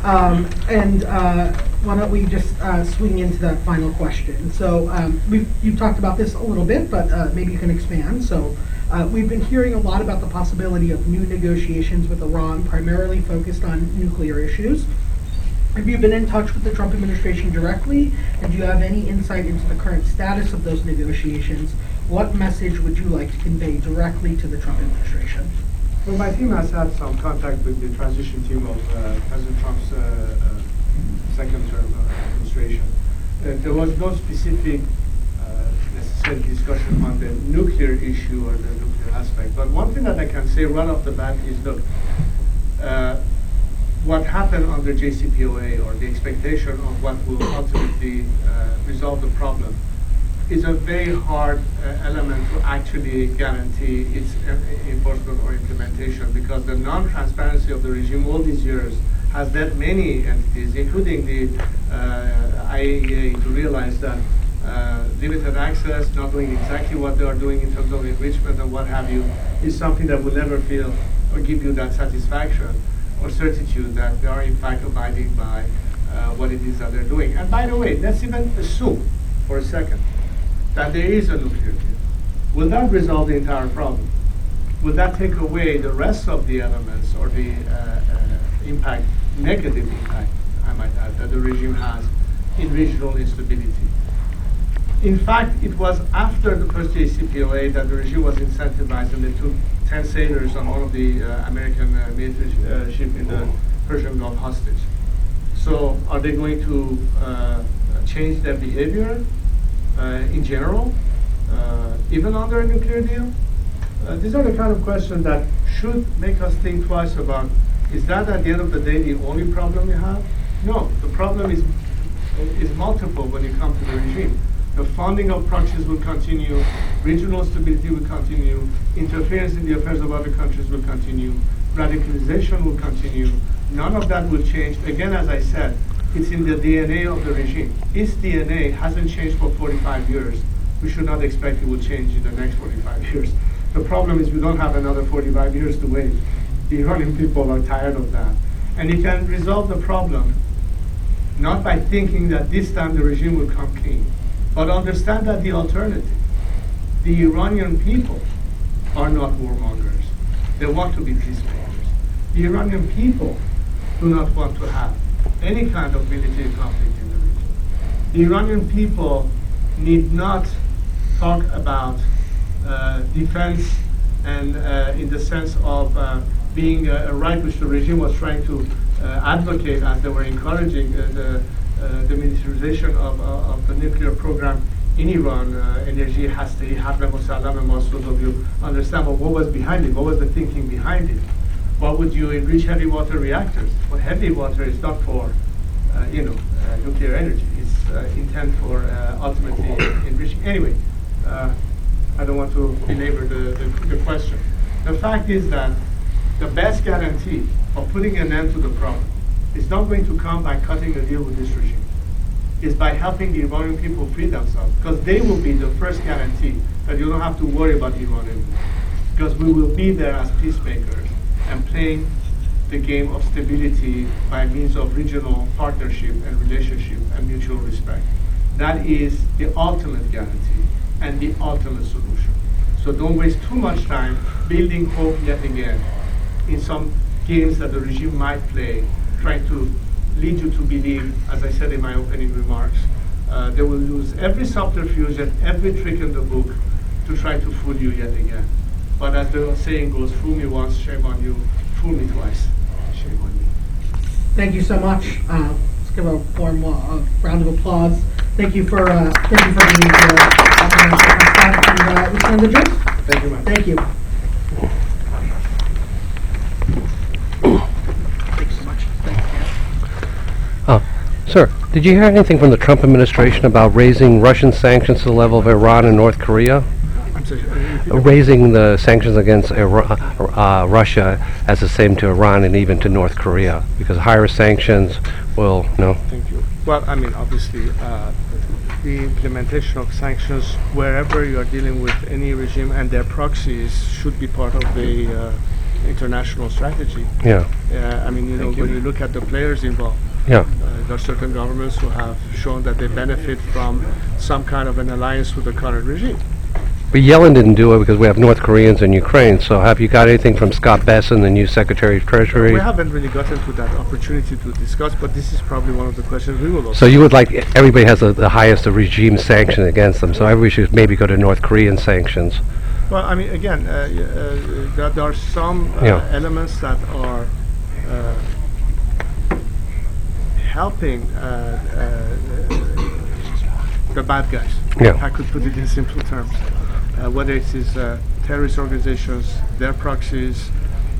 Why don't we just swing into that final question? So you've talked about this a little bit, but maybe you can expand. So we've been hearing a lot about the possibility of new negotiations with Iran, primarily focused on nuclear issues. Have you been in touch with the Trump administration directly? And do you have any insight into the current status of those negotiations? What message would you like to convey directly to the Trump administration? Well, my team has had some contact with the transition team of President Trump's second term administration. There was no specific necessary discussion on the nuclear issue or the nuclear aspect. But one thing that I can say right off the bat is, look, what happened under JCPOA, or the expectation of what will ultimately resolve the problem, is a very hard element to actually guarantee its enforcement or implementation, because the non-transparency of the regime all these years has led many entities, including the IAEA, to realize that limited access, not doing exactly what they are doing in terms of enrichment and what have you, is something that will never feel or give you that satisfaction or certitude that they are in fact abiding by what it is that they're doing. And by the way, let's even assume for a second that there is a nuclear deal. Will that resolve the entire problem? Will that take away the rest of the elements or the impact, negative impact, I might add, that the regime has in regional instability? In fact, it was after the first JCPOA that the regime was incentivized, and they took 10 sailors on one of the American military ship in the Persian Gulf hostage. So are they going to change their behavior in general, even under a nuclear deal? These are the kind of questions that should make us think twice about, is that at the end of the day the only problem you have? No, the problem is multiple when you come to the regime. The funding of proxies will continue, regional stability will continue, interference in the affairs of other countries will continue, radicalization will continue. None of that will change. Again, as I said, it's in the DNA of the regime. Its DNA hasn't changed for 45 years. We should not expect it will change in the next 45 years. The problem is we don't have another 45 years to wait. The Iranian people are tired of that. And you can resolve the problem not by thinking that this time the regime will come clean, but understand that the alternative, the Iranian people are not warmongers. They want to be peacemakers. The Iranian people do not want to have any kind of military conflict in the region. The Iranian people need not talk about defense and in the sense of being a right which the regime was trying to advocate as they were encouraging the militarization of the nuclear program in Iran. Energy hastei حق مسلم ماست. Those of you understand what was behind it, what was the thinking behind it. Why would you enrich heavy water reactors? Well, heavy water is not for nuclear energy. It's intent for ultimately enriching. Anyway, I don't want to belabor the question. The fact is that the best guarantee of putting an end to the problem is not going to come by cutting a deal with this regime. It's by helping the Iranian people free themselves, because they will be the first guarantee that you don't have to worry about Iran anymore. Because we will be there as peacemakers and playing the game of stability by means of regional partnership and relationship and mutual respect. That is the ultimate guarantee and the ultimate solution. So don't waste too much time building hope yet again in some games that the regime might play, trying to lead you to believe, as I said in my opening remarks, they will use every subterfuge and every trick in the book to try to fool you yet again. But as the saying goes, fool me once, shame on you. Fool me twice, shame on me. Thank you so much. Let's give a warm round of applause. Thank you for being here. And we send the drinks. Thank you, man. Thank you. Thanks so much. Sir, did you hear anything from the Trump administration about raising Russian sanctions to the level of Iran and North Korea? I'm sorry. Raising the sanctions against Russia as the same to Iran and even to North Korea, because higher sanctions will, no. Thank you. Well, I mean, obviously, the implementation of sanctions wherever you are dealing with any regime and their proxies should be part of the international strategy. Yeah, I mean, you know, when you look at the players involved, yeah. there are certain governments who have shown that they benefit from some kind of an alliance with the current regime. But Yellen didn't do it because we have North Koreans in Ukraine. So have you got anything from Scott Bessent, the new Secretary of Treasury? We haven't really gotten to that opportunity to discuss, but this is probably one of the questions we will also. So you would like, everybody has the highest regime sanction against them, so everybody should maybe go to North Korean sanctions. Well, I mean, again, there are some Yeah. elements that are helping the bad guys. Yeah. I could put it in simple terms. Whether it is terrorist organizations, their proxies,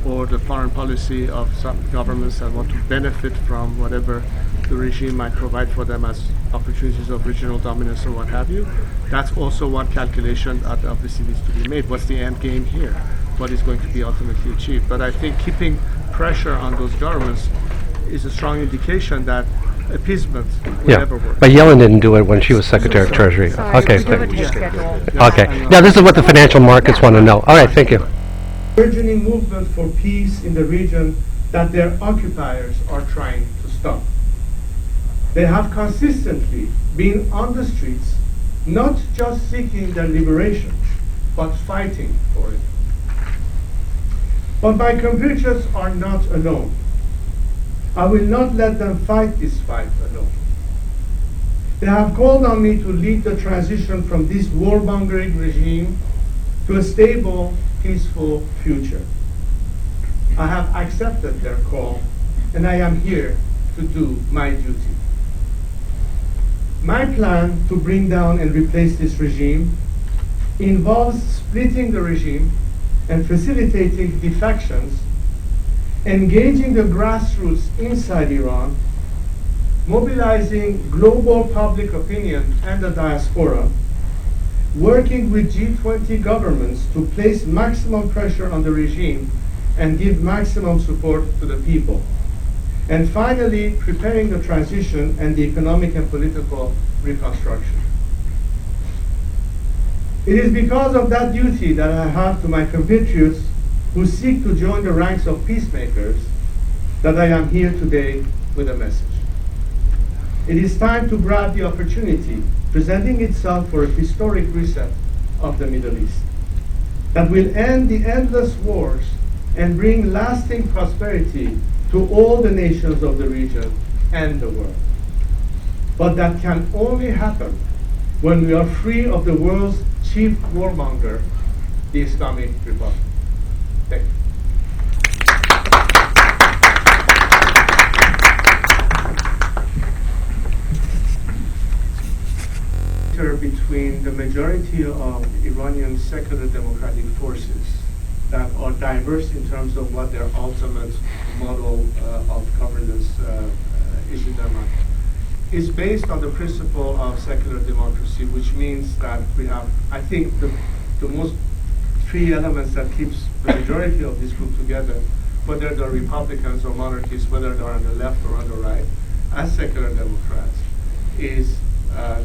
or the foreign policy of some governments that want to benefit from whatever the regime might provide for them as opportunities of regional dominance or what have you. That's also one calculation that obviously needs to be made. What's the end game here? What is going to be ultimately achieved? But I think keeping pressure on those governments is a strong indication that appeasement will Yeah, never work. but Yellen didn't do it when she was Secretary of Treasury. Sorry, Okay, we do have a thank- tight schedule. okay. Now, this is what the financial markets want to know. All right, thank you. Burgeoning movement for peace in the region that their occupiers are trying to stop. They have consistently been on the streets, not just seeking their liberation, but fighting for it. But my compatriots are not alone. I will not let them fight this fight alone. They have called on me to lead the transition from this warmongering regime to a stable, peaceful future. I have accepted their call, and I am here to do my duty. My plan to bring down and replace this regime involves splitting the regime and facilitating defections, engaging the grassroots inside Iran, mobilizing global public opinion and the diaspora, working with G20 governments to place maximum pressure on the regime and give maximum support to the people, and finally preparing the transition and the economic and political reconstruction. It is because of that duty that I have to my compatriots who seek to join the ranks of peacemakers that I am here today with a message. It is time to grab the opportunity presenting itself for a historic reset of the Middle East that will end the endless wars and bring lasting prosperity to all the nations of the region and the world. But that can only happen when we are free of the world's chief warmonger, the Islamic Republic. Thank you. Between the majority of Iranian secular democratic forces that are diverse in terms of what their ultimate model of governance is in their mind, is based on the principle of secular democracy, which means that we have, I think, the most three elements that keeps the majority of this group together, whether they're Republicans or monarchies, whether they're on the left or on the right, as secular Democrats, is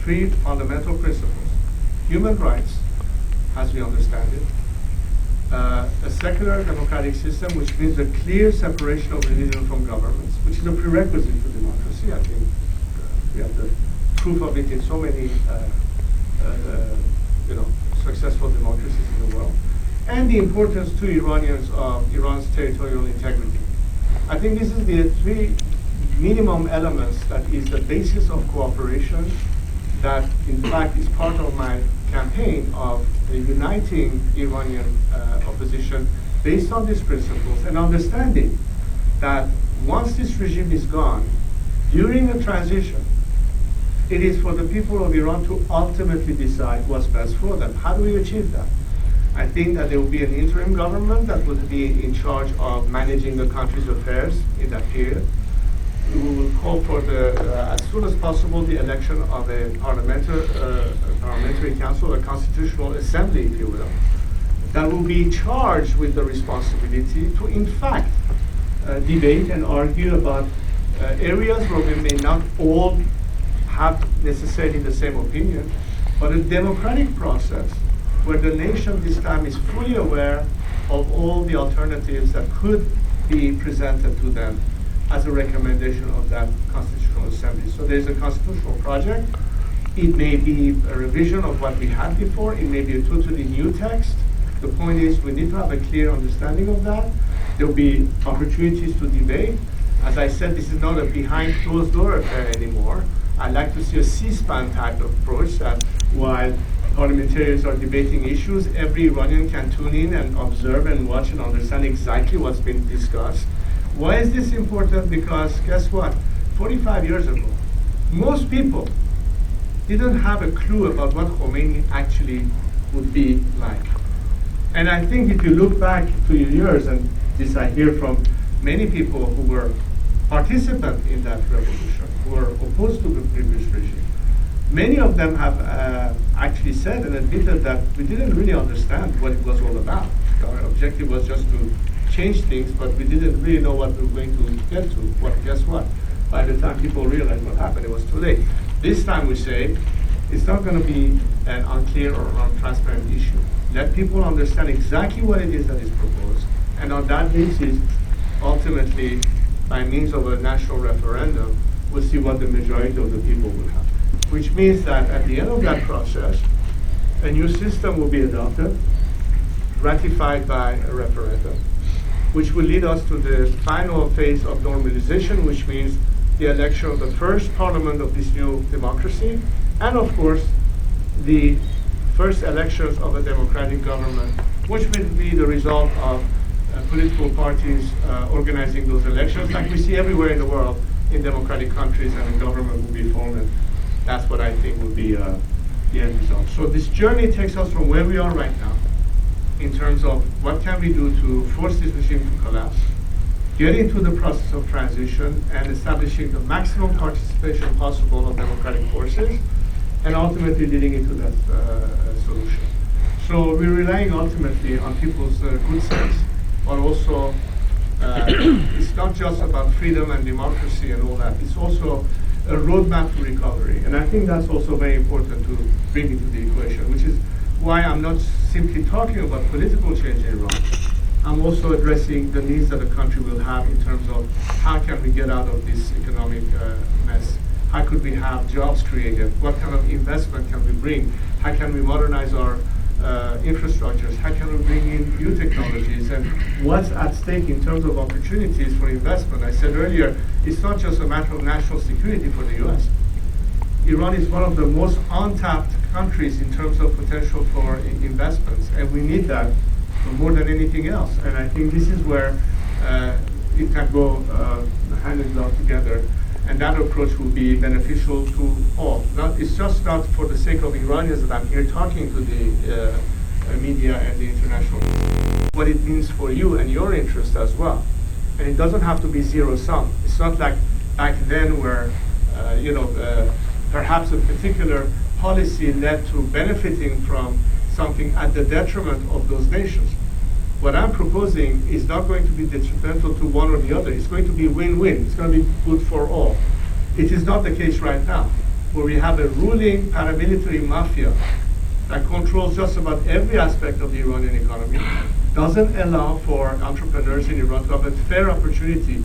three fundamental principles. Human rights, as we understand it, a secular democratic system, which means a clear separation of religion from governments, which is a prerequisite for democracy. I think we have the proof of it in so many successful democracies in the world, and the importance to Iranians of Iran's territorial integrity. I think this is the three minimum elements that is the basis of cooperation that in fact is part of my campaign of uniting Iranian opposition based on these principles and understanding that once this regime is gone, during a transition, it is for the people of Iran to ultimately decide what's best for them. How do we achieve that? I think that there will be an interim government that will be in charge of managing the country's affairs in that period. We will call for as soon as possible, the election of a parliamentary council, a constitutional assembly, if you will, that will be charged with the responsibility to, in fact, debate and argue about areas where we may not all have necessarily the same opinion, but a democratic process where the nation this time is fully aware of all the alternatives that could be presented to them as a recommendation of that Constitutional Assembly. So there's a constitutional project. It may be a revision of what we had before. It may be a totally new text. The point is we need to have a clear understanding of that. There will be opportunities to debate. As I said, this is not a behind closed door affair anymore. I'd like to see a C-SPAN type of approach that while parliamentarians are debating issues, every Iranian can tune in and observe and watch and understand exactly what's been discussed. Why is this important? Because guess what? 45 years ago, most people didn't have a clue about what Khomeini actually would be like. And I think if you look back to your years, and this I hear from many people who were participants in that revolution, who were opposed to the previous regime, many of them have actually said and admitted that we didn't really understand what it was all about. Our objective was just to change things, but we didn't really know what we were going to get to. Well, guess what? By the time people realized what happened, it was too late. This time we say, it's not going to be an unclear or untransparent issue. Let people understand exactly what it is that is proposed, and on that basis, ultimately, by means of a national referendum, we'll see what the majority of the people will have. Which means that at the end of that process, a new system will be adopted, ratified by a referendum, which will lead us to the final phase of normalization, which means the election of the first parliament of this new democracy, and of course, the first elections of a democratic government, which will be the result of political parties organizing those elections, like we see everywhere in the world in democratic countries, and a government will be formed. And that's what I think will be the end result. So this journey takes us from where we are right now, in terms of what can we do to force this regime to collapse, get into the process of transition and establishing the maximum participation possible of democratic forces, and ultimately leading into that solution. So we're relying ultimately on people's good sense, but also it's not just about freedom and democracy and all that. It's also a roadmap to recovery. And I think that's also very important to bring into the equation, which is why I'm not simply talking about political change in Iran. I'm also addressing the needs that the country will have in terms of how can we get out of this economic mess? How could we have jobs created? What kind of investment can we bring? How can we modernize our infrastructures? How can we bring in new technologies? And what's at stake in terms of opportunities for investment? I said earlier, it's not just a matter of national security for the US. Iran is one of the most untapped countries in terms of potential for investments, and we need that more than anything else. And I think this is where it can go hand in glove together, and that approach will be beneficial to all. It's just not for the sake of Iranians that I'm here talking to the media and the international, what it means for you and your interest as well. And it doesn't have to be zero sum. It's not like back then where perhaps a particular policy led to benefiting from something at the detriment of those nations. What I'm proposing is not going to be detrimental to one or the other. It's going to be win-win. It's going to be good for all. It is not the case right now, where we have a ruling paramilitary mafia that controls just about every aspect of the Iranian economy, doesn't allow for entrepreneurs in Iran to have a fair opportunity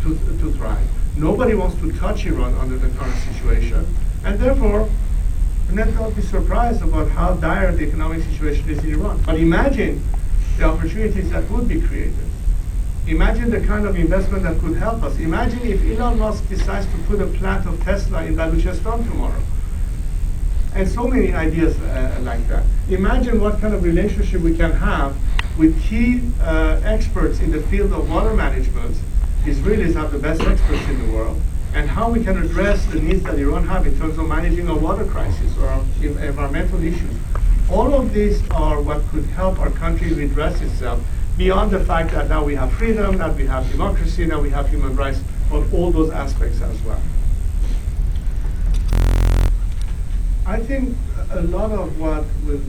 to thrive. Nobody wants to touch Iran under the current situation, and therefore, let's not be surprised about how dire the economic situation is in Iran. But imagine the opportunities that would be created. Imagine the kind of investment that could help us. Imagine if Elon Musk decides to put a plant of Tesla in Baluchistan tomorrow. And so many ideas like that. Imagine what kind of relationship we can have with key experts in the field of water management. Israelis have the best experts in the world, and how we can address the needs that Iran have in terms of managing a water crisis or environmental issues. All of these are what could help our country redress itself, beyond the fact that now we have freedom, that we have democracy, now we have human rights, on all those aspects as well. I think a lot of what will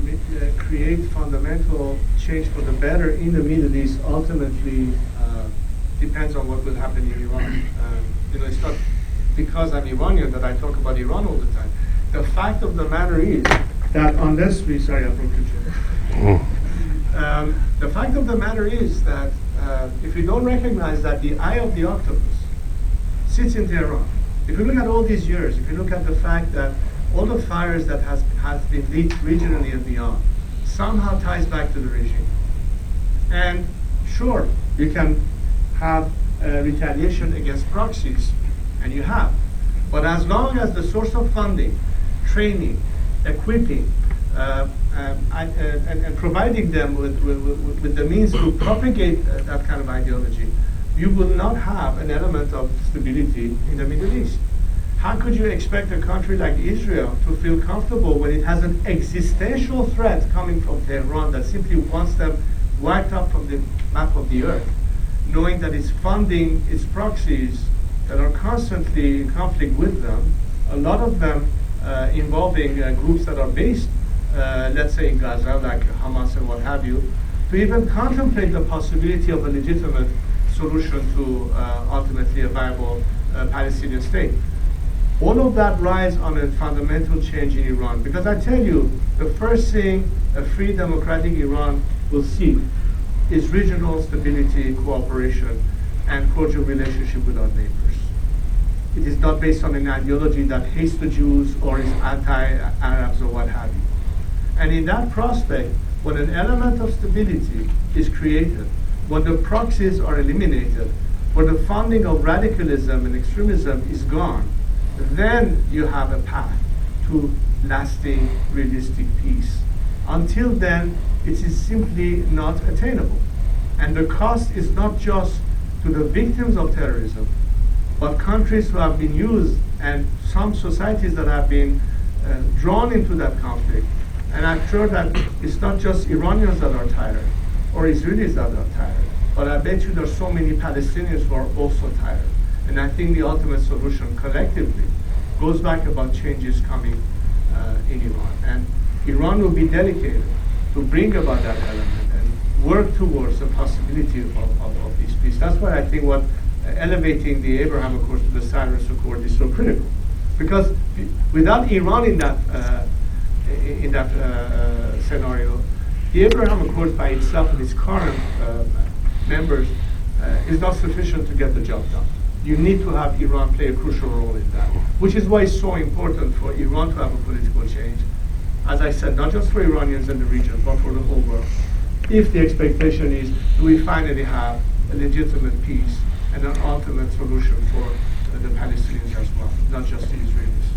create fundamental change for the better in the Middle East ultimately depends on what will happen in Iran. It's not because I'm Iranian that I talk about Iran all the time. The fact of the matter is that unless we, sorry, I broke your chair. The fact of the matter is that if you don't recognize that the eye of the octopus sits in Tehran, if you look at all these years, if you look at the fact that all the fires that has been lit regionally and beyond somehow ties back to the regime. And sure, you can have retaliation against proxies, and you have. But as long as the source of funding, training, equipping, and providing them with the means to propagate that kind of ideology, you will not have an element of stability in the Middle East. How could you expect a country like Israel to feel comfortable when it has an existential threat coming from Tehran that simply wants them wiped out from the map of the earth, knowing that it's funding its proxies that are constantly in conflict with them, a lot of them involving groups that are based, let's say in Gaza, like Hamas and what have you, to even contemplate the possibility of a legitimate solution to ultimately a viable Palestinian state. All of that rides on a fundamental change in Iran, because I tell you, the first thing a free democratic Iran will seek is regional stability, cooperation, and cordial relationship with our neighbors. It is not based on an ideology that hates the Jews or is anti-Arabs or what have you. And in that prospect, when an element of stability is created, when the proxies are eliminated, when the funding of radicalism and extremism is gone, then you have a path to lasting, realistic peace. Until then, it is simply not attainable. And the cost is not just to the victims of terrorism, but countries who have been used and some societies that have been drawn into that conflict. And I'm sure that it's not just Iranians that are tired or Israelis that are tired, but I bet you there's so many Palestinians who are also tired. And I think the ultimate solution collectively goes back about changes coming in Iran. And Iran will be dedicated to bring about that element and work towards the possibility of this peace. That's why I think what elevating the Abraham Accords to the Cyrus Accord is so critical. Because without Iran in that scenario, the Abraham Accords by itself and its current members is not sufficient to get the job done. You need to have Iran play a crucial role in that, which is why it's so important for Iran to have a political change. As I said, not just for Iranians in the region, but for the whole world. If the expectation is, do we finally have a legitimate peace and an ultimate solution for the Palestinians as well, not just the Israelis.